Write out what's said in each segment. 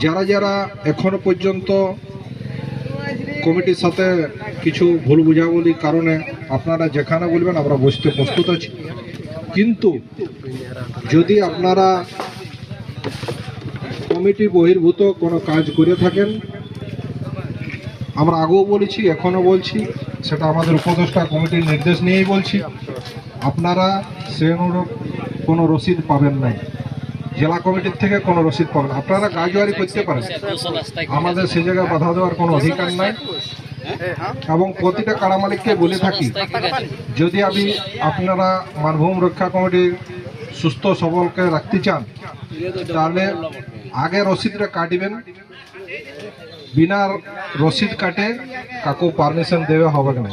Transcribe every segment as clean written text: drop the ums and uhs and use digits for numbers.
যারা যারা এখনো পর্যন্ত কমিটির সাথে কিছু ভুল বুঝাবুঝির কারণে আপনারা যেখানে বলবেন আমরা বসতে প্রস্তুত আছি, কিন্তু যদি আপনারা কমিটি বহির্ভূত কোনো কাজ করে থাকেন, আমরা আগেও বলেছি এখনও বলছি, সেটা আমাদের উপদেষ্টা কমিটির নির্দেশ নিয়েই বলছি, আপনারা সে অনুরূপ কোনো রসিদ পাবেন নাই, জেলা কমিটির থেকে কোনো রসিদ পাবেন। আপনারা গাজুয়ারি করতে পারেন, আমাদের সে জায়গায় বাধা দেওয়ার কোনো অধিকার নাই। এবং প্রতিটা কাড়া মালিককে বলে থাকি, যদি আপনারা মানভূম রক্ষা কমিটির সুস্থ সবলকে রাখতে চান, তাহলে আগে রসিদটা কাটবেন। বিনা রসিদ কাটে কাকু পারমিশন দেওয়া হবে না।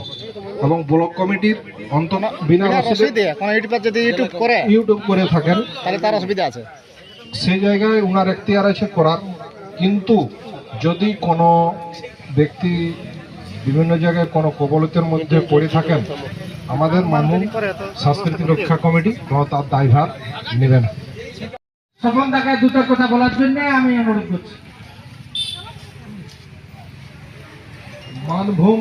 এবং ব্লক কমিটির অন্তত বিনা রসিদে যদি ইউটিউব করে থাকেন তাহলে তার অসুবিধা আছে, সেই জায়গায় উনার এখতিয়ার আছে করার। কিন্তু যদি কোনো ব্যক্তি বিভিন্ন জায়গায় কোনো কবলিতের মধ্যে পড়ে থাকেন, আমাদের মানভূম সাংস্কৃতিক রক্ষা কমিটি কোনো তার দায়ভার নেবে না। স্বপন দাকে দুটো কথা বলার জন্য আমি অনুরোধ করছি। মানভূম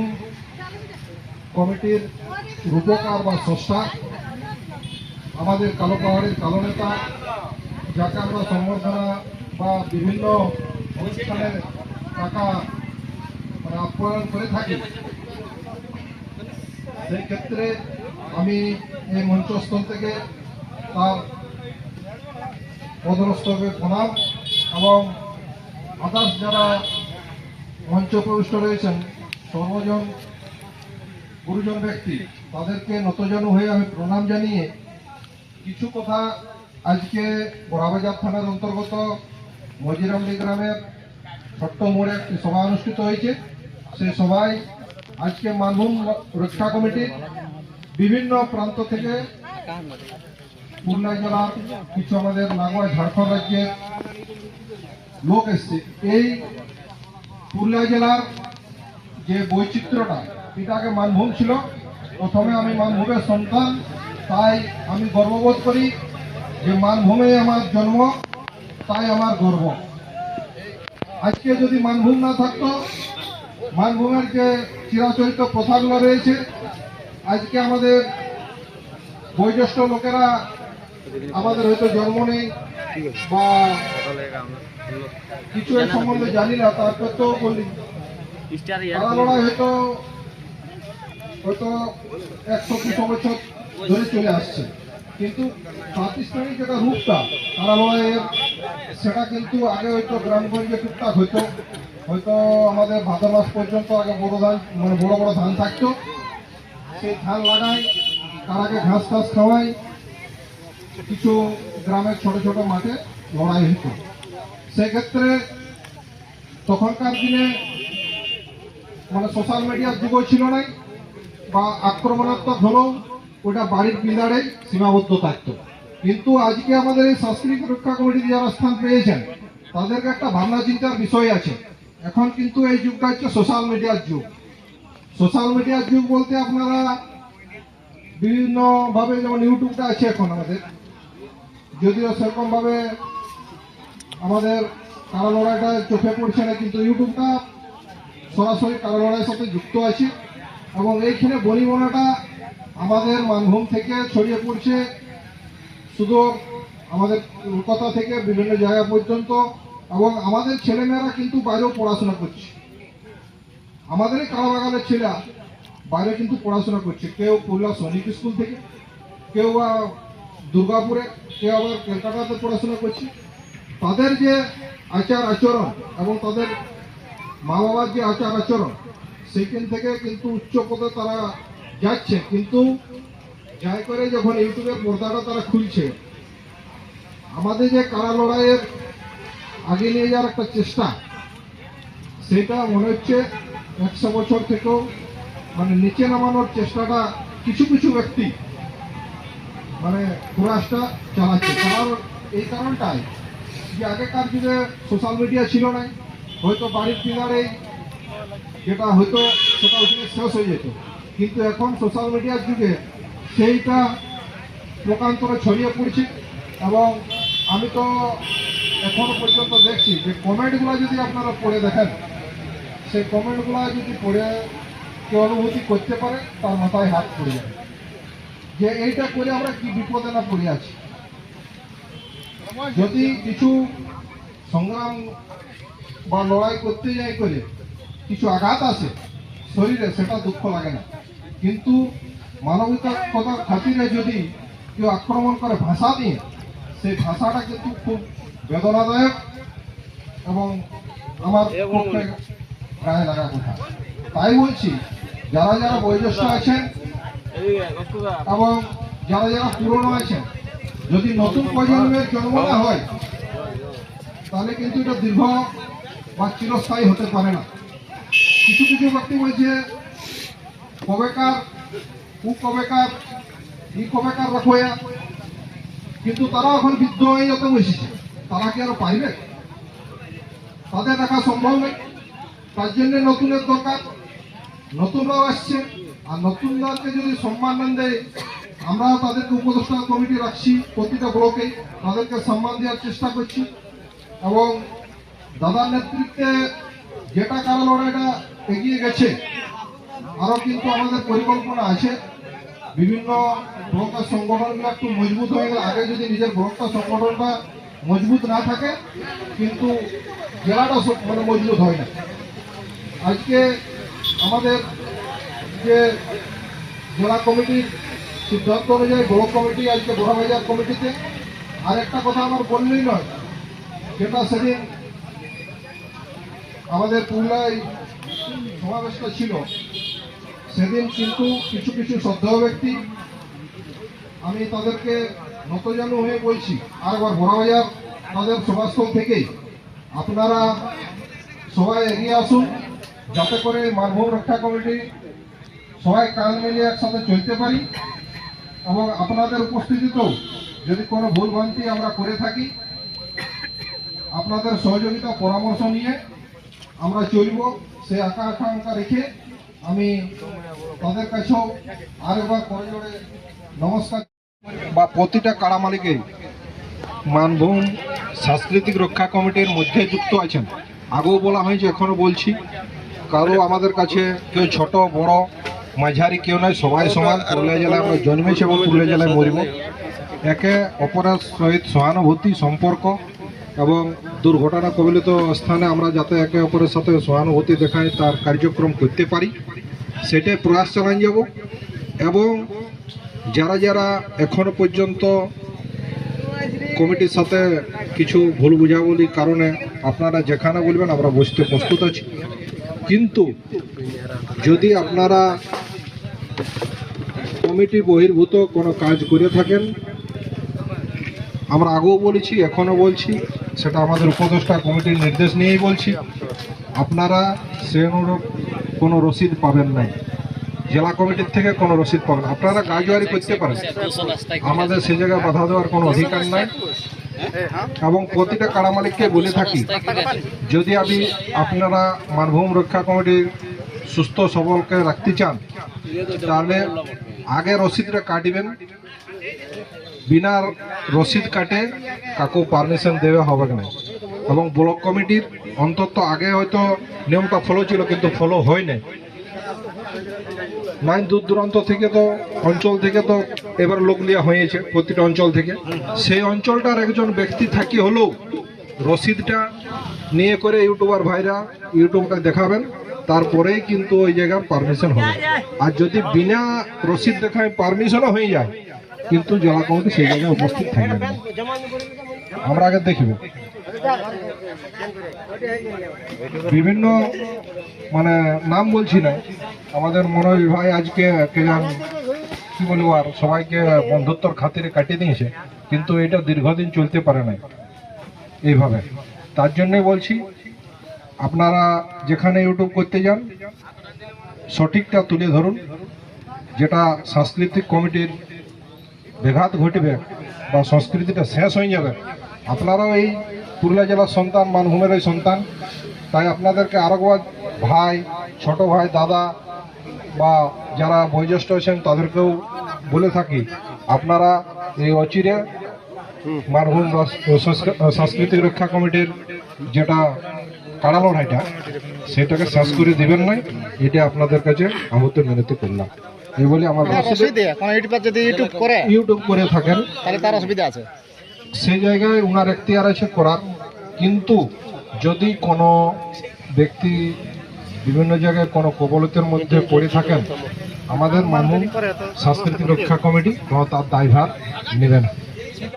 কমিটির রূপকার বা স্রষ্টা আমাদের কালো পাহাড়ের কালো নেতা, যাকে আমরা সম্বর্ধনা বা বিভিন্ন অনুষ্ঠানে টাকা আপ্যায়ন করে থাকি, সেই ক্ষেত্রে আমি এই মঞ্চস্থল থেকে তার পদস্থলে প্রণাম এবং আদার্স যারা মঞ্চ প্রবিষ্ট রয়েছেন সর্বজন গুরুজন ব্যক্তি, তাদেরকে নতজানু হয়ে আমি প্রণাম জানিয়ে কিছু কথা আজকে বড়াবাজার থানার অন্তর্গত মজিরামডি গ্রামের ছোট্ট মোড়ে একটি সভা অনুষ্ঠিত হয়েছে। সেই সভায় আজকে মানভূম রক্ষা কমিটির বিভিন্ন প্রান্ত থেকে পুরুলিয়া জেলার কিছু আমাদের লাগোয়া ঝাড়খণ্ড রাজ্যের লোক এসছে। এই পুরুলিয়া জেলার যে বৈচিত্র্যটা, এটা আগে মানভূম ছিল। প্রথমে আমি মানভূমের সন্তান, তাই আমি গর্ববোধ করি যে মানভূমে আমার জন্ম, তাই আমার গর্ব। আজকে যদি মানভূম না থাকতো, মানভূমের যে চিরাচরিত প্রথাগুলো রয়েছে, আজকে আমাদের বয়োজ্যেষ্ঠ লোকেরা আমাদের হয়তো জন্ম নেই বা কিছু এর সম্বন্ধে জানি না, তারপর তো বলি লড়াই হয়তো 100-200 বছর ধরে চলে আসছে। কিন্তু প্রাতিষ্ঠানিক যেটা রূপটা তারা লড়াইয়ের, সেটা কিন্তু আগে হয়তো গ্রামগঞ্জে টুকটাক হয়তো আমাদের ভাদ্র মাস পর্যন্ত আগে বড় ধান, মানে বড় বড় ধান থাকতো, সেই ধান লাগাই, তার আগে ঘাস টাস খাওয়াই, কিছু গ্রামের ছোট ছোট মাঠে লড়াই হতো। সেক্ষেত্রে তখনকার দিনে মানে সোশ্যাল মিডিয়ার যুগও ছিল না, বা আক্রমণাত্মক হলেও ওটা বাড়ির পিলারে সীমাবদ্ধ থাকত। কিন্তু আজকে আমাদের এই সাংস্কৃতিক রক্ষা কমিটি যারা স্থান পেয়েছেন, তাদেরকে একটা ভাবনা চিন্তার বিষয় আছে। এখন কিন্তু এই যুগটা হচ্ছে সোশ্যাল মিডিয়ার যুগ। সোশ্যাল মিডিয়ার যুগ বলতে আপনারা বিভিন্নভাবে, যেমন ইউটিউবটা আছে এখন আমাদের, যদিও সেরকমভাবে আমাদের কারা লড়াইটা চোখে পড়ছে না, কিন্তু ইউটিউবটা সরাসরি কারা লড়াইয়ের সাথে যুক্ত আছে। এবং এইখানে বনিবনাটা আমাদের মানভূম থেকে ছড়িয়ে পড়ছে শুধু আমাদের কলকাতা থেকে বিভিন্ন জায়গা পর্যন্ত। এবং আমাদের ছেলেমেয়েরা কিন্তু বাইরেও পড়াশোনা করছে, আমাদের এই কারাবাগানের ছেলেরা বাইরে কিন্তু পড়াশোনা করছে। কেউ পুরুলিয়া সৈনিক স্কুল থেকে, কেউ বা দুর্গাপুরে, কেউ আবার কলকাতাতে পড়াশোনা করছে। তাদের যে আচার আচরণ এবং তাদের মা বাবার যে আচার আচরণ, সেইখান থেকে কিন্তু উচ্চ পদে তারা যাচ্ছে। কিন্তু যাই করে যখন ইউটিউবের পর্দাটা তারা খুলছে, আমাদের যে কারা লড়াইয়ের আগে নিয়ে যাওয়ার একটা চেষ্টা, সেটা মনে হচ্ছে 100 বছর থেকেও মানে নিচে নামানোর চেষ্টাটা কিছু কিছু ব্যক্তি মানে প্রয়াসটা চালাচ্ছে। কারণ এই কারণটাই যে আগেকার যুগে সোশ্যাল মিডিয়া ছিল না, হয়তো বাড়ির পিলারে যেটা হয়তো সেটা ওখানে শেষ হয়ে যেত। কিন্তু এখন সোশ্যাল মিডিয়ার যুগে সেইটা লোকান্তরে ছড়িয়ে পড়ছে। এবং আমি তো এখনো পর্যন্ত দেখছি যে কমেন্টগুলো যদি আপনারা পড়ে দেখেন, সেই কমেন্টগুলো যদি পড়ে কেউ অনুভূতি করতে পারে তার মাথায় হাত পড়ে যাবে যে এইটা করে আমরা কি বিপদে না পড়ে আছি। যদি কিছু সংগ্রাম বা লড়াই করতে যাই করে কিছু আঘাত আসে শরীরে, সেটা দুঃখ লাগে না, কিন্তু মানবিকতার খাতিরে যদি কেউ আক্রমণ করে ভাষা দিয়ে, সেই ভাষাটা কিন্তু খুব বেদনাদায়ক এবং আমার পক্ষে গায়ে লাগা কথা। তাই বলছি, যারা যারা বয়োজ্যেষ্ঠ আছেন এবং যারা যারা পুরনো আছেন, যদি নতুন প্রজন্মের জন্ম না হয় তাহলে কিন্তু এটা দীর্ঘ বা চিরস্থায়ী হতে পারে না। কিছু কিছু ব্যক্তি বলছে কবেকার ও কবেকার ই কবেকার রাখোয়া, কিন্তু তারা এখন বৃদ্ধ হয়ে যেতে বসেছে, তারা কি আরো পাইবে? তাদের দেখা সম্ভব নেই। তার জন্য নতুনের দরকার, নতুনরাও আসছে, আর নতুনদেরকে যদি সম্মান না দেয়, আমরা তাদেরকে উপদেষ্টা কমিটি রাখছি প্রতিটা ব্লকে, তাদেরকে সম্মান দেওয়ার চেষ্টা করছি। এবং দাদার নেতৃত্বে যেটা কারণ লড়াইটা এগিয়ে গেছে, আরও কিন্তু আমাদের পরিকল্পনা আছে বিভিন্ন ব্লকের সংগঠনগুলো একটু মজবুত হয়ে গেলে, আগে যদি নিজের ব্লকটা সংগঠনটা মজবুত না থাকে কিন্তু জেলাটা মানে মজবুত হয় না। আজকে আমাদের যে জেলা কমিটির সিদ্ধান্ত অনুযায়ী ব্লক কমিটি আজকে বড়বাজার কমিটিতে, আর একটা কথা আমার বললেই নয়, যেটা সেদিন আমাদের পুরুলিয়ায় সমাবেশটা ছিল, সেদিন কিন্তু কিছু কিছু শ্রদ্ধেয় ব্যক্তি, আমি তাদেরকে নতজানু হয়ে বলছি, আরেকবার বড়বাজার তাদের সভাস্থল থেকেই আপনারা সবাই এগিয়ে আসুন, যাতে করে মানভূম রক্ষা কমিটি সবাই কাজ মিলিয়ে একসাথে চলতে পারি। এবং আপনাদের উপস্থিতিতেও যদি কোনো ভুলভ্রান্তি আমরা করে থাকি, আপনাদের সহযোগিতা পরামর্শ নিয়ে আমরা চলব, সে আকাঙ্ক্ষা রেখে আমি তাদের কাছেও আরেকবার করে নমস্কার। বা প্রতিটা কাড়া মালিকেই মানভূম সাংস্কৃতিক রক্ষা কমিটির মধ্যে যুক্ত আছেন। আগেও বলা হয়েছে, এখনো বলছি, কারো আমাদের কাছে কেউ ছোট বড় মাঝারি কেউ নয়, সবাই সমান। পুরুলিয়া জেলায় আমরা জন্মেছি এবং পুরুলিয়া জেলায় মরিব। একে অপরের সহিত সহানুভূতি সম্পর্ক এবং দুর্ঘটনা কবলিত স্থানে আমরা যাতে একে অপরের সাথে সহানুভূতি দেখাই, তার কার্যক্রম করতে পারি, সেটাই প্রয়াস চালিয়ে যাব। এবং যারা যারা এখনো পর্যন্ত কমিটির সাথে কিছু ভুল বুঝাবুঝির কারণে আপনারা যেখানে বলবেন আমরা বসতে প্রস্তুত আছি, কিন্তু যদি আপনারা কমিটি বহির্ভূত কোনো কাজ করে থাকেন, আমরা আগেও বলেছি এখনও বলছি, সেটা আমাদের উপদেষ্টা কমিটির নির্দেশ নিয়েই বলছি, আপনারা সে অনুরূপ কোনো রসিদ পাবেন নাই, জেলা কমিটির থেকে কোনো রসিদ পাবেন। আপনারা গাজুয়ারি করতে পারেন, আমাদের সে জায়গায় বাধা দেওয়ার কোনো অধিকার নাই। এবং প্রতিটা কাড়া মালিককে বলে থাকি, যদি আপনারা মানভূম রক্ষা কমিটির সুস্থ সবলকে রাখতে চান, তাহলে আগে রসিদটা কাটবেন। বিনা রসিদ কাটে কাকু পারমিশন দেওয়া হবে না। এবং ব্লক কমিটির অন্তত আগে হয়তো নিয়মটা ফলো ছিল, কিন্তু ফলো হয় নাই। দূর দূরান্ত থেকে তো অঞ্চল থেকে তো এবার লোক নেওয়া হয়েছে, প্রতিটা অঞ্চল থেকে। সেই অঞ্চলটার একজন ব্যক্তি থাকি হলেও রসিদটা নিয়ে করে ইউটিউবার ভাইরা ইউটিউবটা দেখাবেন, তারপরেই কিন্তু ওই জায়গার পারমিশন হবে। আর যদি বিনা রসিদ দেখায় পারমিশনও হয়ে যায়, কিন্তু জেলা কমিটি সেই জায়গায় উপস্থিত থাকবে না। আমরা আগে দেখব বিভিন্ন মানে নাম বলছি না, আমাদের মনোজ ভাই আজকে কি বলবো আর সবাইকে বন্ধুত্বর খাতিরে কাটিয়ে দিয়েছে, কিন্তু এটা দীর্ঘদিন চলতে পারে না এইভাবে। তার জন্যই বলছি, আপনারা যেখানে ইউটিউব করতে যান সঠিকটা তুলে ধরুন, যেটা সাংস্কৃতিক কমিটির ব্যাঘাত ঘটবে বা সংস্কৃতিটা শেষ হয়ে যাবে। আপনারাও এই পুরুলিয়া জেলার সন্তান, মানভূমের এই সন্তান, তাই আপনাদেরকে আরেকবার ভাই, ছোট ভাই, দাদা বা যারা বয়োজ্যেষ্ঠ আছেন তাদেরকেও বলে থাকি, আপনারা এই অচিরে মারহুম সাংস্কৃতিক রক্ষা কমিটির যেটা কাড়া লড়াইটা সেটাকে শেষ করে দিবেন নাই, এটা আপনাদের কাছে আহ্বান মিনতি করলাম। এই বলে আমার যদি ইউটিউব করে ইউটিউব করে থাকেন তাহলে তার অসুবিধা আছে। সেই জায়গায় উনার এখতিয়ার আছে করার, কিন্তু যদি কোনো ব্যক্তি বিভিন্ন জায়গায় কোনো কবলতের মধ্যে পড়ে থাকেন, আমাদের মাননীয় সাংস্কৃতিক রক্ষা কমিটি কোনো তার দায়ভার নেবে না।